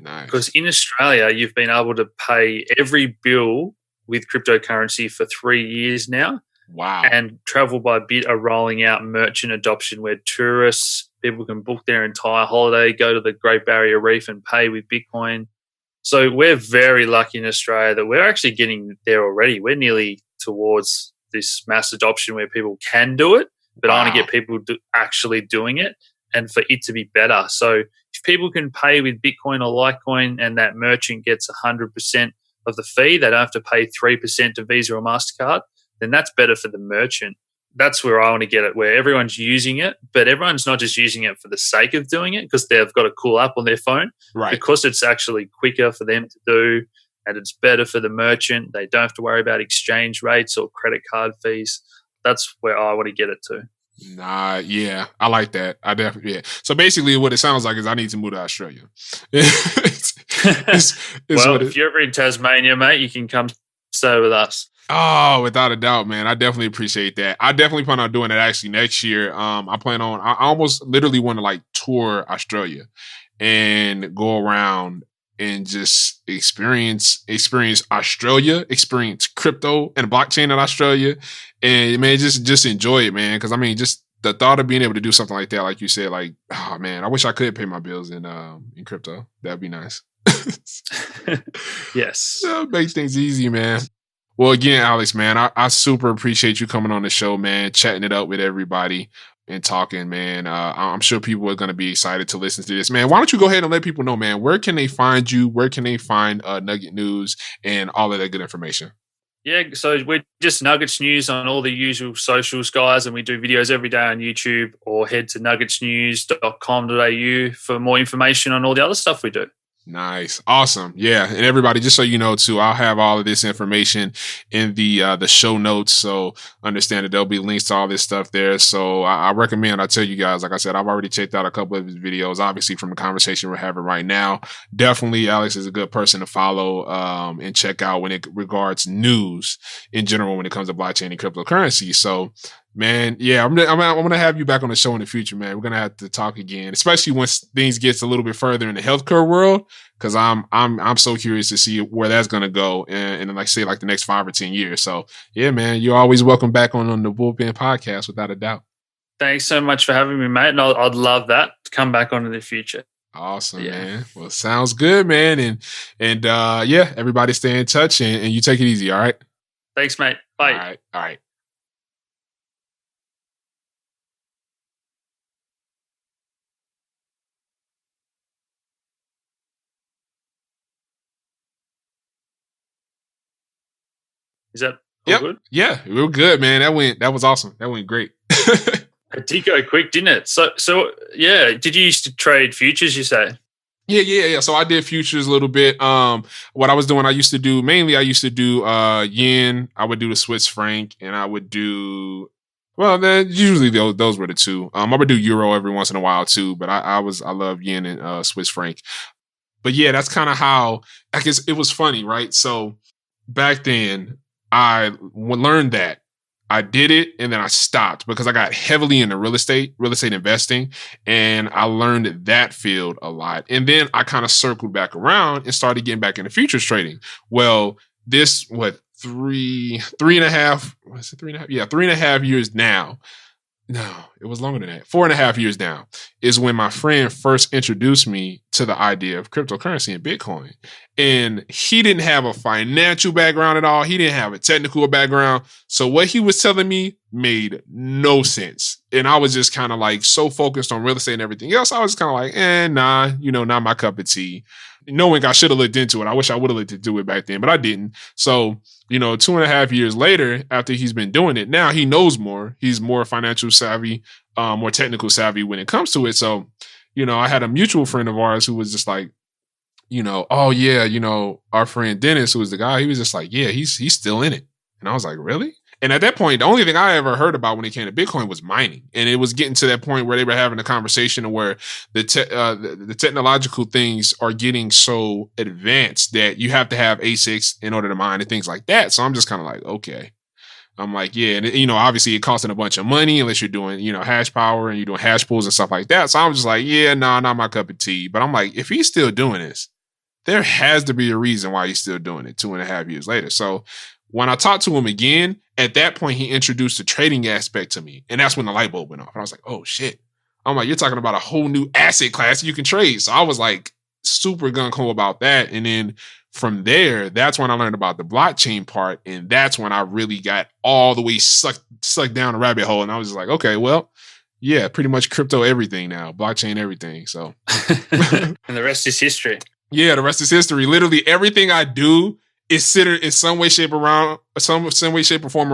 Nice. Because in Australia, you've been able to pay every bill with cryptocurrency for 3 years now. Wow. And Travel by Bit are rolling out merchant adoption where tourists, people can book their entire holiday, go to the Great Barrier Reef and pay with Bitcoin. So we're very lucky in Australia that we're actually getting there already. We're nearly towards this mass adoption where people can do it, but I want to get people actually doing it and for it to be better. So if people can pay with Bitcoin or Litecoin and that merchant gets 100% of the fee, they don't have to pay 3% to Visa or MasterCard, then that's better for the merchant. That's where I want to get it, where everyone's using it, but everyone's not just using it for the sake of doing it because they've got a cool app on their phone. Right. Because it's actually quicker for them to do and it's better for the merchant. They don't have to worry about exchange rates or credit card fees. That's where I want to get it to. Nah, yeah, I like that. I definitely, yeah. So basically what it sounds like is I need to move to Australia. If you're ever in Tasmania, mate, you can come stay with us. Oh, without a doubt, man. I definitely appreciate that. I definitely plan on doing it actually next year. I almost literally want to like tour Australia and go around and just experience Australia, experience crypto and blockchain in Australia. And man, just enjoy it, man. Cause I mean, just the thought of being able to do something like that, like you said, like, oh man, I wish I could pay my bills in crypto. That'd be nice. Yes. That makes things easy, man. Well, again, Alex, man, I super appreciate you coming on the show, man, chatting it up with everybody and talking, man. I'm sure people are going to be excited to listen to this, man. Why don't you go ahead and let people know, man, where can they find you? Where can they find Nugget News and all of that good information? Yeah, so we're just Nuggets News on all the usual socials, guys, and we do videos every day on YouTube, or head to nuggetsnews.com.au for more information on all the other stuff we do. Nice. Awesome. Yeah. And everybody, just so you know too, I'll have all of this information in the show notes. So understand that there'll be links to all this stuff there. So I recommend, I tell you guys, like I said, I've already checked out a couple of his videos, obviously from the conversation we're having right now. Definitely Alex is a good person to follow, and check out when it regards news in general, when it comes to blockchain and cryptocurrency. So, man, yeah, I'm gonna have you back on the show in the future, man. We're gonna have to talk again, especially once things gets a little bit further in the healthcare world, because I'm so curious to see where that's gonna go, and like say like the next 5 or 10 years. So yeah, man, you're always welcome back on the Bullpen Podcast, without a doubt. Thanks so much for having me, mate, and I'd love that to come back on in the future. Awesome, man. Well, sounds good, man, and yeah, everybody stay in touch, and you take it easy. All right. Thanks, mate. Bye. All right. Is that all good? Yeah, we were good, man. That was awesome. That went great. It did go quick, didn't it? So yeah. Did you used to trade futures, you say? Yeah. So I did futures a little bit. What I was doing, I used to do yen. I would do the Swiss franc, and I would do, well, then usually those were the two. I would do euro every once in a while too, but I love yen and Swiss franc. But yeah, that's kind of how, I guess it was funny, right? So back then, I learned that. I did it and then I stopped because I got heavily into real estate investing, and I learned that field a lot. And then I kind of circled back around and started getting back into futures trading. Well, this, 3.5 years now. No, it was longer than that. 4.5 years now is when my friend first introduced me to the idea of cryptocurrency and Bitcoin. And he didn't have a financial background at all. He didn't have a technical background. So what he was telling me made no sense. And I was just kind of like so focused on real estate and everything else. I was kind of like, nah, not my cup of tea. Knowing I should have looked into it. I wish I would have looked into it back then, but I didn't. So, 2.5 years later, after he's been doing it, now he knows more. He's more financial savvy, more technical savvy when it comes to it. So, I had a mutual friend of ours who was just like, oh yeah, our friend Dennis, who was the guy, he was just like, yeah, he's still in it. And I was like, really? And at that point, the only thing I ever heard about when it came to Bitcoin was mining. And it was getting to that point where they were having a conversation where the technological things are getting so advanced that you have to have ASICs in order to mine and things like that. So I'm just kind of like, okay. I'm like, yeah. And, obviously it costing a bunch of money unless you're doing, hash power and you're doing hash pools and stuff like that. So I'm just like, yeah, nah, not my cup of tea. But I'm like, if he's still doing this, there has to be a reason why he's still doing it 2.5 years later. So when I talked to him again, at that point, he introduced the trading aspect to me. And that's when the light bulb went off. And I was like, oh, shit. I'm like, you're talking about a whole new asset class you can trade. So I was like super gung-ho about that. And then from there, that's when I learned about the blockchain part. And that's when I really got all the way sucked down the rabbit hole. And I was just like, okay, well, yeah, pretty much crypto everything now, blockchain everything. So and the rest is history. Yeah, the rest is history. Literally everything I do is centered in some way, shape, or form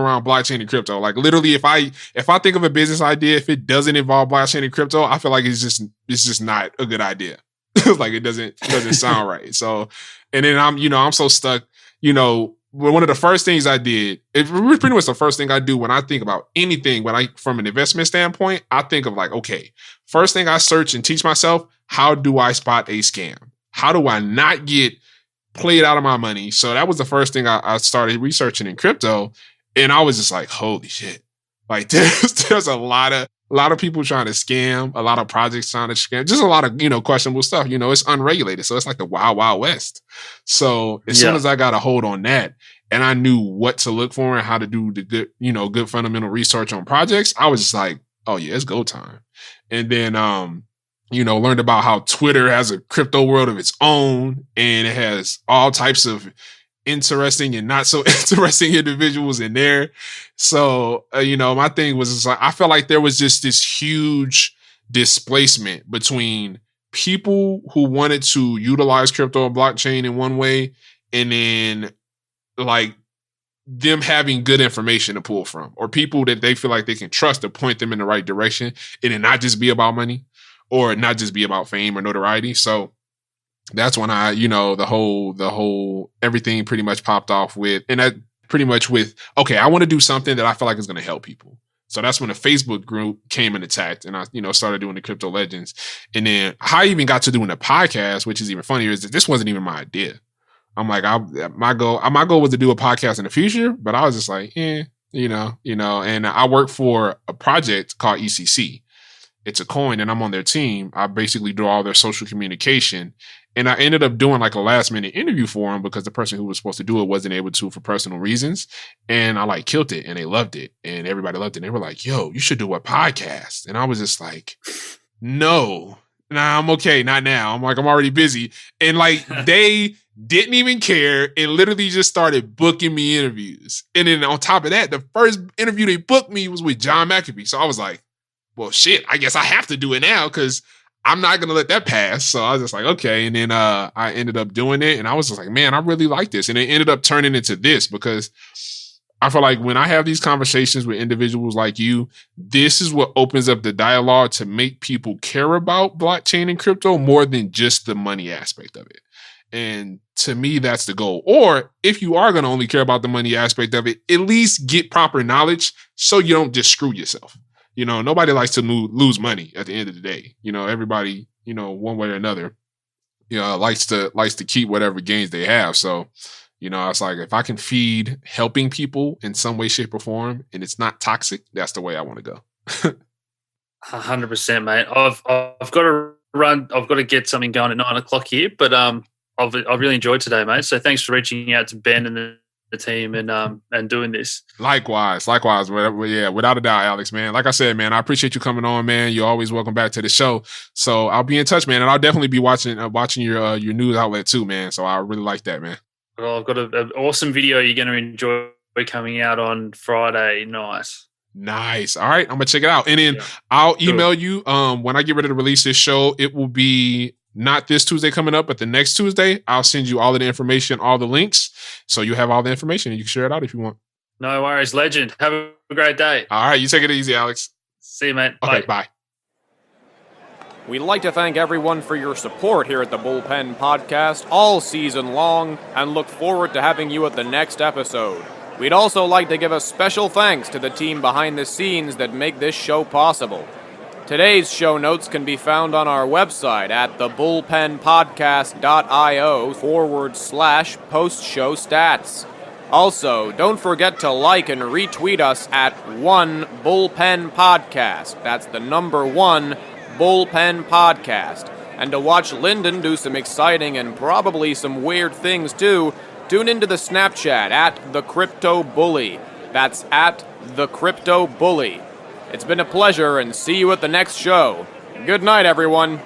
around blockchain and crypto. Like literally, if I think of a business idea, if it doesn't involve blockchain and crypto, I feel like it's just not a good idea. Like it doesn't sound right. So, and then I'm so stuck. One of the first things I did, it was pretty much the first thing I do when I think about anything. From an investment standpoint, I think of like, okay, first thing I search and teach myself, how do I spot a scam? How do I not get played out of my money? So that was the first thing I started researching in crypto. And I was just like, holy shit. Like there's a lot of people trying to scam, a lot of projects trying to scam, just a lot of, questionable stuff. It's unregulated. So it's like the wild, wild west. So as soon as I got a hold on that and I knew what to look for and how to do the good, good fundamental research on projects, I was just like, oh yeah, it's go time. And then, learned about how Twitter has a crypto world of its own and it has all types of interesting and not so interesting individuals in there. So, my thing was just like, I felt like there was just this huge displacement between people who wanted to utilize crypto and blockchain in one way, and then like them having good information to pull from, or people that they feel like they can trust to point them in the right direction, and it not just be about money or not just be about fame or notoriety. So that's when I, the whole everything pretty much popped off with, and that pretty much with, okay, I want to do something that I feel like is going to help people. So that's when the Facebook group came and attacked, and I, started doing the Crypto Legends. And then how I even got to doing a podcast, which is even funnier, is that this wasn't even my idea. I'm like, my goal was to do a podcast in the future, but I was just like, and I work for a project called ECC. It's a coin, and I'm on their team. I basically do all their social communication. And I ended up doing like a last minute interview for them because the person who was supposed to do it wasn't able to for personal reasons. And I like killed it, and they loved it, and everybody loved it. And they were like, yo, you should do a podcast. And I was just like, no, nah, I'm okay. Not now. I'm like, I'm already busy. And like, they didn't even care and literally just started booking me interviews. And then on top of that, the first interview they booked me was with John McAfee. So I was like, well, shit, I guess I have to do it now because I'm not going to let that pass. So I was just like, okay. And then I ended up doing it, and I was just like, man, I really like this. And it ended up turning into this because I feel like when I have these conversations with individuals like you, this is what opens up the dialogue to make people care about blockchain and crypto more than just the money aspect of it. And to me, that's the goal. Or if you are going to only care about the money aspect of it, at least get proper knowledge so you don't just screw yourself. Nobody likes to lose money at the end of the day. Everybody, one way or another, likes to keep whatever gains they have. So, it's like, if I can feed helping people in some way, shape, or form, and it's not toxic, that's the way I want to go. 100%, mate. I've got to run. I've got to get something going at 9:00 here, but I've really enjoyed today, mate. So thanks for reaching out to Ben and the team and doing this. Likewise. Yeah, without a doubt, Alex, man. Like I said, man, I appreciate you coming on, man. You're always welcome back to the show. So I'll be in touch, man, and I'll definitely be watching your news outlet too, man. So I really like that, man. Well, I've got an awesome video you're going to enjoy coming out on Friday night. Nice. All right, I'm gonna check it out, and then I'll email you when I get ready to release this show. It will be not this Tuesday coming up, but the next Tuesday. I'll send you all of the information, all the links, so you have all the information and you can share it out if you want. No worries, legend. Have a great day. All right, you take it easy, Alex. See you, mate. Okay, bye. We'd like to thank everyone for your support here at the Bullpen Podcast all season long and look forward to having you at the next episode. We'd also like to give a special thanks to the team behind the scenes that make this show possible. Today's show notes can be found on our website at thebullpenpodcast.io/post-show stats. Also, don't forget to like and retweet us at 1Bullpen Podcast. That's the number 1 Bullpen Podcast. And to watch Lyndon do some exciting and probably some weird things too, tune into the Snapchat at The Crypto Bully. That's at The Crypto Bully. It's been a pleasure, and see you at the next show. Good night, everyone.